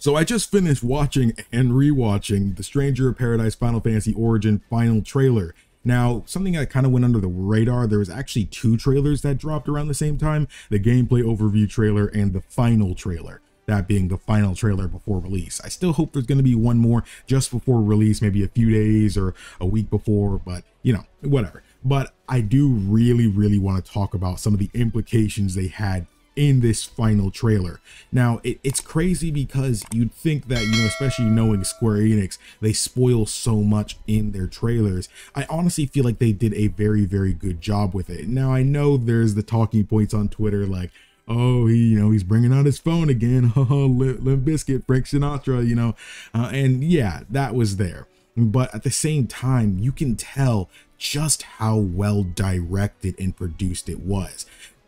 So I just finished watching and rewatching the Stranger of Paradise Final Fantasy Origin final trailer. Now, something that kind of went under the radar, there was actually 2 trailers that dropped around the same time, the gameplay overview trailer and the final trailer. That being the final trailer before release. I still hope there's going to be one more just before release, maybe a few days or a week before, but you know, whatever. But I do really want to talk about some of the implications they had in this final trailer. Now, it's crazy because you'd think that, you know, especially knowing Square Enix, they spoil so much in their trailers. I honestly feel like they did a very good job with it. Now, I know there's the talking points on Twitter like, oh, he's bringing out his phone again. Limp Bizkit, Frank Sinatra, and yeah, that was there. But at the same time, you can tell just how well directed and produced it was.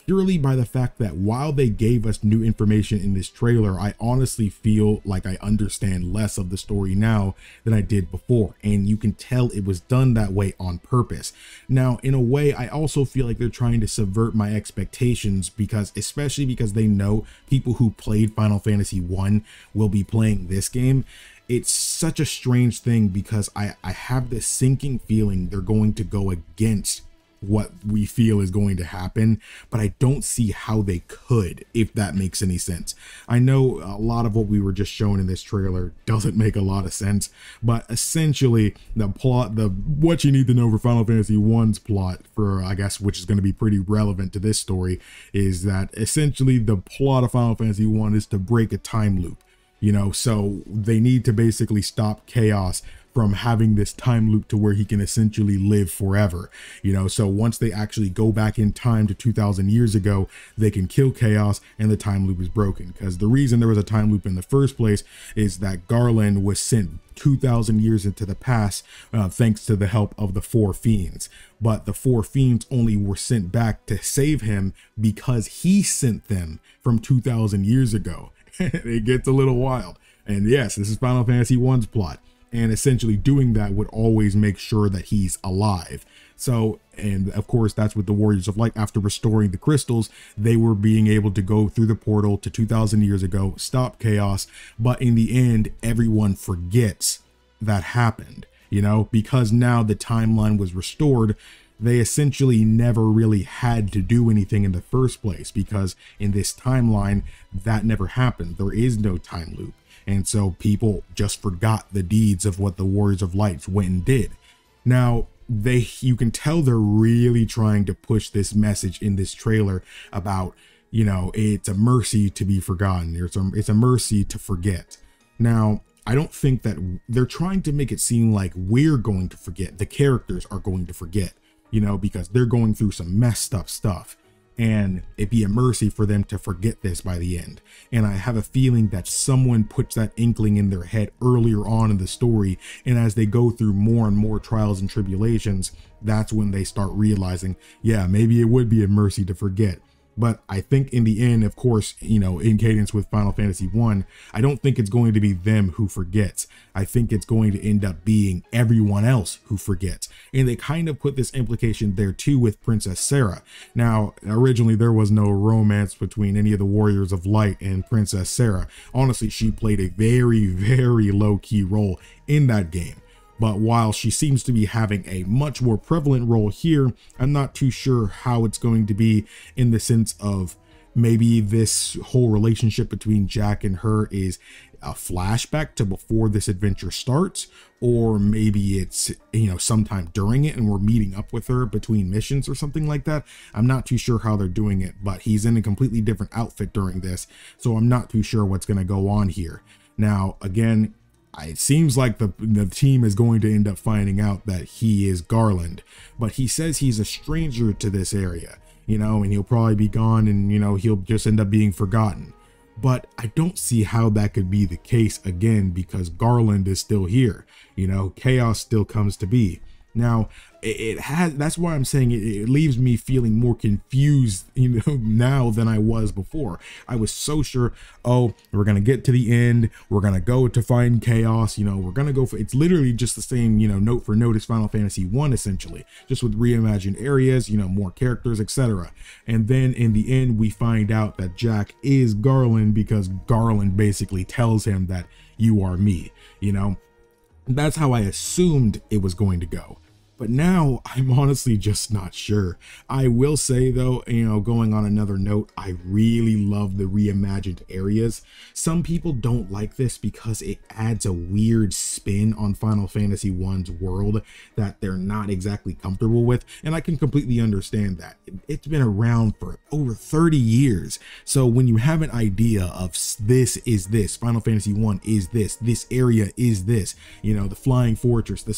Purely by the fact that while they gave us new information in this trailer, I honestly feel like I understand less of the story now than I did before. And you can tell it was done that way on purpose. Now, in a way, I also feel like they're trying to subvert my expectations especially because they know people who played Final Fantasy 1 will be playing this game. It's such a strange thing because I have this sinking feeling they're going to go against what we feel is going to happen, but I don't see how they could, if that makes any sense. I know a lot of what we were just shown in this trailer doesn't make a lot of sense, but essentially the plot, what you need to know for Final Fantasy 1's plot, for I guess, which is going to be pretty relevant to this story, is that essentially the plot of Final Fantasy 1 is to break a time loop. So they need to basically stop Chaos from having this time loop to where he can essentially live forever. So once they actually go back in time to 2,000 years ago, they can kill Chaos and the time loop is broken. Because the reason there was a time loop in the first place is that Garland was sent 2,000 years into the past thanks to the help of the 4 fiends. But the 4 fiends only were sent back to save him because he sent them from 2,000 years ago. It gets a little wild. And yes, this is Final Fantasy 1's plot. And essentially doing that would always make sure that he's alive. So, and of course, that's what the Warriors of Light, after restoring the crystals, they were being able to go through the portal to 2,000 years ago, stop Chaos. But in the end, everyone forgets that happened, because now the timeline was restored. They essentially never really had to do anything in the first place, because in this timeline, that never happened. There is no time loop. And so people just forgot the deeds of what the Warriors of Light went and did. Now, you can tell they're really trying to push this message in this trailer about, it's a mercy to be forgotten. It's a mercy to forget. Now, I don't think that they're trying to make it seem like we're going to forget. The characters are going to forget, because they're going through some messed up stuff. And it'd be a mercy for them to forget this by the end. And I have a feeling that someone puts that inkling in their head earlier on in the story. And as they go through more and more trials and tribulations, that's when they start realizing, yeah, maybe it would be a mercy to forget. But I think in the end, of course, in cadence with Final Fantasy 1, I don't think it's going to be them who forgets. I think it's going to end up being everyone else who forgets. And they kind of put this implication there too with Princess Sarah. Now, originally there was no romance between any of the Warriors of Light and Princess Sarah. Honestly, she played a very low-key role in that game. But while she seems to be having a much more prevalent role here, I'm not too sure how it's going to be, in the sense of maybe this whole relationship between Jack and her is a flashback to before this adventure starts, or maybe it's, sometime during it and we're meeting up with her between missions or something like that. I'm not too sure how they're doing it, but he's in a completely different outfit during this, so I'm not too sure what's going to go on here. Now, again, it seems like the team is going to end up finding out that he is Garland, but he says he's a stranger to this area, and he'll probably be gone, and, he'll just end up being forgotten. But I don't see how that could be the case again, because Garland is still here, Chaos still comes to be. Now, that's why I'm saying it leaves me feeling more confused, now than I was before. I was so sure, oh, we're going to get to the end. We're going to go to find chaos. We're going to go for, it's literally just the same, note for note as Final Fantasy 1, essentially, just with reimagined areas, more characters, etc. And then in the end, we find out that Jack is Garland because Garland basically tells him that you are me, That's how I assumed it was going to go. But now I'm honestly just not sure. I will say though, going on another note, I really love the reimagined areas. Some people don't like this because it adds a weird spin on Final Fantasy 1's world that they're not exactly comfortable with. And I can completely understand that. It's been around for over 30 years. So when you have an idea of this is this, Final Fantasy 1 is this area is this, the Flying Fortress, the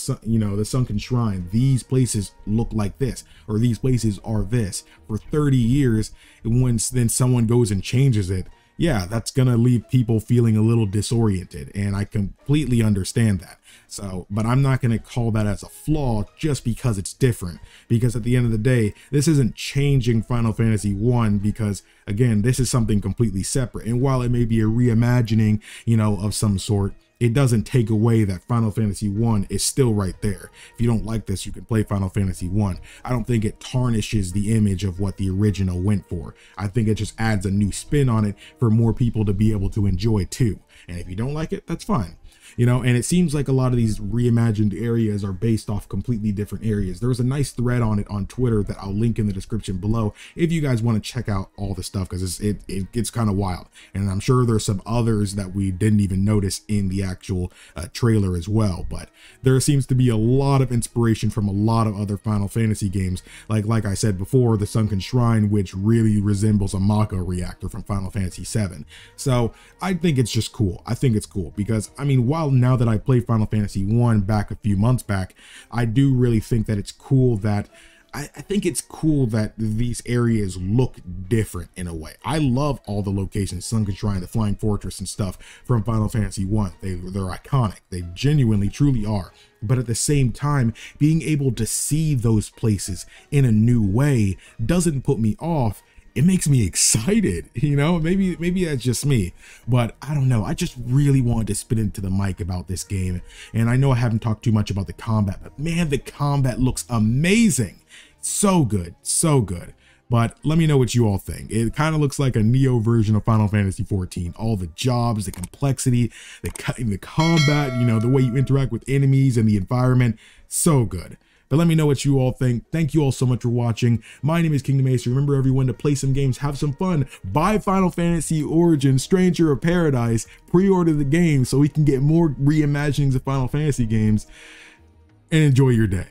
Sunken Shrine, these places look like this, or these places are this for 30 years. And when then someone goes and changes it, yeah, that's gonna leave people feeling a little disoriented, and I completely understand that. So, but I'm not gonna call that as a flaw just because it's different, because at the end of the day, this isn't changing Final Fantasy 1, because again, this is something completely separate. And while it may be a reimagining, of some sort, it doesn't take away that Final Fantasy 1 is still right there. If you don't like this, you can play Final Fantasy 1. I don't think it tarnishes the image of what the original went for. I think it just adds a new spin on it for more people to be able to enjoy too. And if you don't like it, that's fine. And it seems like a lot of these reimagined areas are based off completely different areas. There was a nice thread on it on Twitter that I'll link in the description below if you guys want to check out all the stuff, because it gets kind of wild. And I'm sure there's some others that we didn't even notice in the actual trailer as well. But there seems to be a lot of inspiration from a lot of other Final Fantasy games. Like I said before, the Sunken Shrine, which really resembles a Mako reactor from Final Fantasy 7. So I think it's just cool. I think it's cool because, I mean, while now that I played Final Fantasy 1 back a few months back, I do really think that it's cool that I think it's cool that these areas look different in a way. I love all the locations, Sunken Shrine, the Flying Fortress and stuff from Final Fantasy 1. They're iconic. They genuinely, truly are. But at the same time, being able to see those places in a new way doesn't put me off. It makes me excited, maybe that's just me, but I don't know. I just really wanted to spit into the mic about this game. And I know I haven't talked too much about the combat, but man, the combat looks amazing. So good, so good. But let me know what you all think. It kind of looks like a Neo version of Final Fantasy 14. All the jobs, the complexity, the combat, the way you interact with enemies and the environment, so good. But let me know what you all think. Thank you all so much for watching. My name is KingdomAce. Remember everyone to play some games, have some fun, buy Final Fantasy Origin, Stranger of Paradise, pre-order the game so we can get more reimaginings of Final Fantasy games, and enjoy your day.